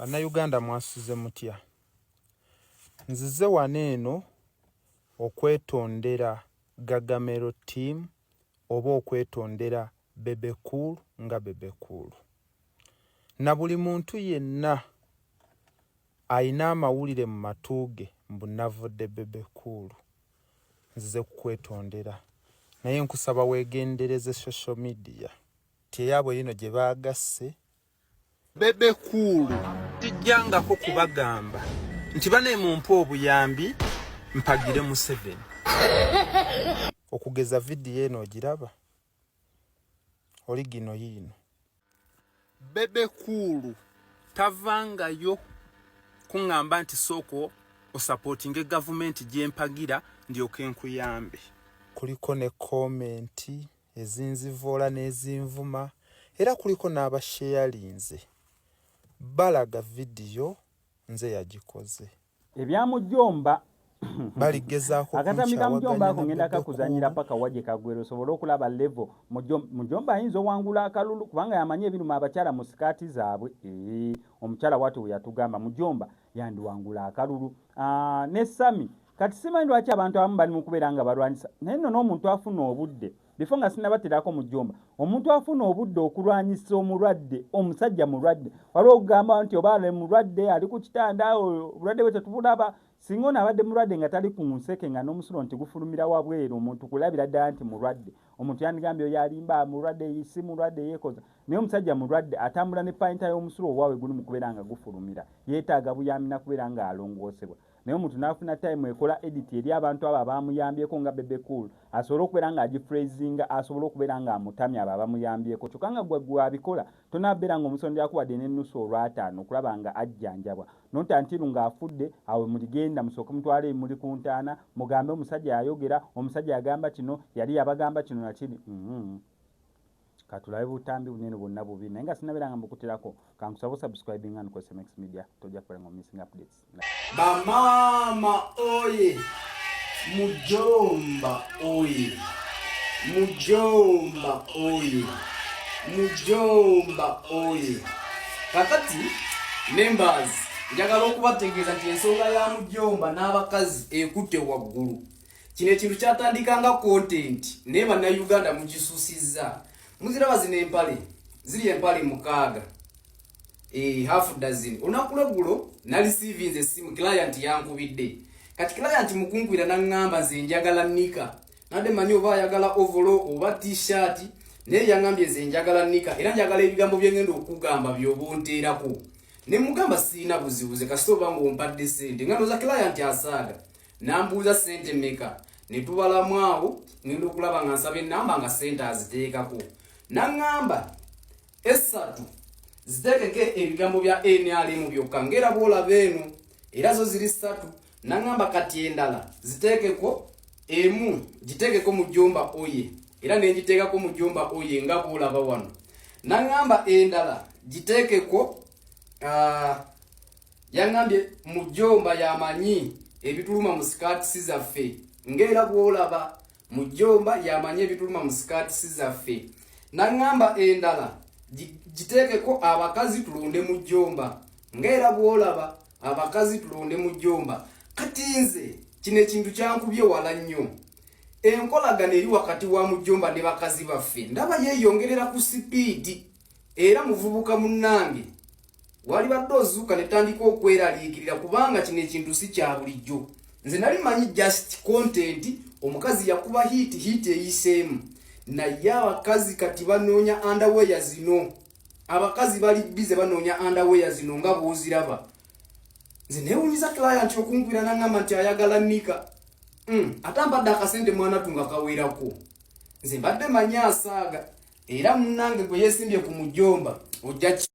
Bannayuganda mwasuze mutya? Nzize wano eno okwetondera Gagamero team oba okwetondera Bebe Cool nga Bebe Cool. Na buli muntu yenna ayina amawulire mu matuuge mbu navudde Bebe Cool. Nzize kukwetondera. Naye nkusaba weegendereze social media. Teyabwe lino gye baagasse Bebe Cool. Tijjangako kubagamba nti bane mumpa obuyambi mpagire mu 7. Okugeza video eno ogiraba? Oligino yino. Bebe Cool tavangayo kuŋŋamba nti soko osupporting government gyempagira ndyoke nkuyambe. Kuliko ne comment ezinzivoola n'ezinvuma era kuliko n'abasharinze. Balaga video nze yagikoze. Ebyamujjomba baligezaako akatamika mujjomba ako ngenda kakuzanyira paka waje kagwero osobola okulaba level mujjomba ayinza owangula akalulu kubanga yamanye ebiruma abakyala mu sikaati zaabwe. Omukyala watu yatugamba mujjomba yandiwangula akalulu. Ne Sami kati simanyi lwaki abantu abamu bali mu kubeera nga balwanyisa naye nno n'omuntu afuna obudde bifo nga sinnabaterako mujjomba omuntu afuna obudde okulwanyisa omulwadde omusajja mulwadde waliwo okugamba nti oba ale mulwadde ali ku kitanda obulwadde bwe tetubulaba singa ono abadde mulwadde nga tali ku nseke nga n'omusulo nti gufulumira wabweru omuntu kulabira ddala nti mulwadde omuntu yandigambye oyo alimba mulwadde si mulwadde yeekoza naye omusajja mulwadde atambula ne payinta y'omusulo owaawe guli mu kubeera nga gufulumira yeetaaga buyambi na kubeera nga alongoosebwa. Naye omuntu n'afuna time ekola edit eri abantu abo abamuyambyeko nga Bebe Cool asobole okubeera nga agiphrasing asobole okubeera nga amutamya abo abamuyambyeko kyokka nga gwe abikola tonaabeera nga omusono yakuwadde n'ennusu olw'ataano okulaba nga ajjanjabwa nonta ntiru ng'afudde awo muligenda musooke mutwale muli ku ntaana mugambe omusajja yayogera omusajja yagamba kino yali yabagamba kino nakiri katulabe butambi bunene bwonna bubi naye nga sinabeera nga mbukutirako kankusaba subscribing and SMX Media tojja kubeera nga missing updates. Bamama oye, mujomba oye, mujomba oye, mujomba oye. Kakati members njagala okubategeeza nti ensonga ya mujomba n'abakazi ekutte waggulu. Kino ekintu kyatandikanga content naye bannayuganda mugisuusizza. Muziraba zino empale ziri empale 6 half dozen. Olunaku lweggulo naliceivinze essimu client yankubidde. Kati client mukunkwira n'aŋŋamba nze njagala nika. Nadde manyi oba ayagala overall oba t-shirt naye yaŋŋambye nze njagala nika era njagala ebigambo bye ngenda okugamba by'obonteerako. Ne mugamba sirina buzibuze kasita oba ng'ompadde ssente nga noza client asaaga. Nambuuza ssente mmeka ne tubalamu awo ngenda okulaba nga nsaba ennamba nga ssente aziteekako. Naŋŋamba 3 ziteekeko ebigambo bya NRM byokka ngera bw'olaba eno era zo ziri 3. Naŋŋamba kati endala ziteekeko emu giteekeko mujjomba oye era n'engiteekako mujjomba oye nga bw'olaba wano. Naŋŋamba endala giteekeko yaŋŋambye mujjomba yamanyi ebituluma mu sikaatisi zaffe ng'era bw'olaba mujjomba yamanyi ebituluma mu sikaatisi zaffe. Naŋŋamba endala giteekeko abakazi tulonde mujjomba ng'era bw'olaba abakazi tulonde mujjomba. Kati nze kino ekintu kyankubye wala nnyo. Enkolagana eri wakati wa mujjomba ne bakazi baffe ndaba yeeyongerera ku sipiidi era muvubuka munnange wali badde ozuuka ne tandika okweraliikirira kubanga kino ekintu si kya bulijjo. Nze nali manyi just content omukazi yakuba hit eyiseemu naye abakazi kati banoonya underwear zino. Abakazi bali bize banoonya underwear zino nga bw'oziraba. Nze neewuunyiza client okunkwira n'aŋŋamba nti ayagala nika. Atambadde akasente mwana tunga kaweerako. Nze mbadde manyi asaaga era munnange gwe yeesimbye ku mujjomba ojja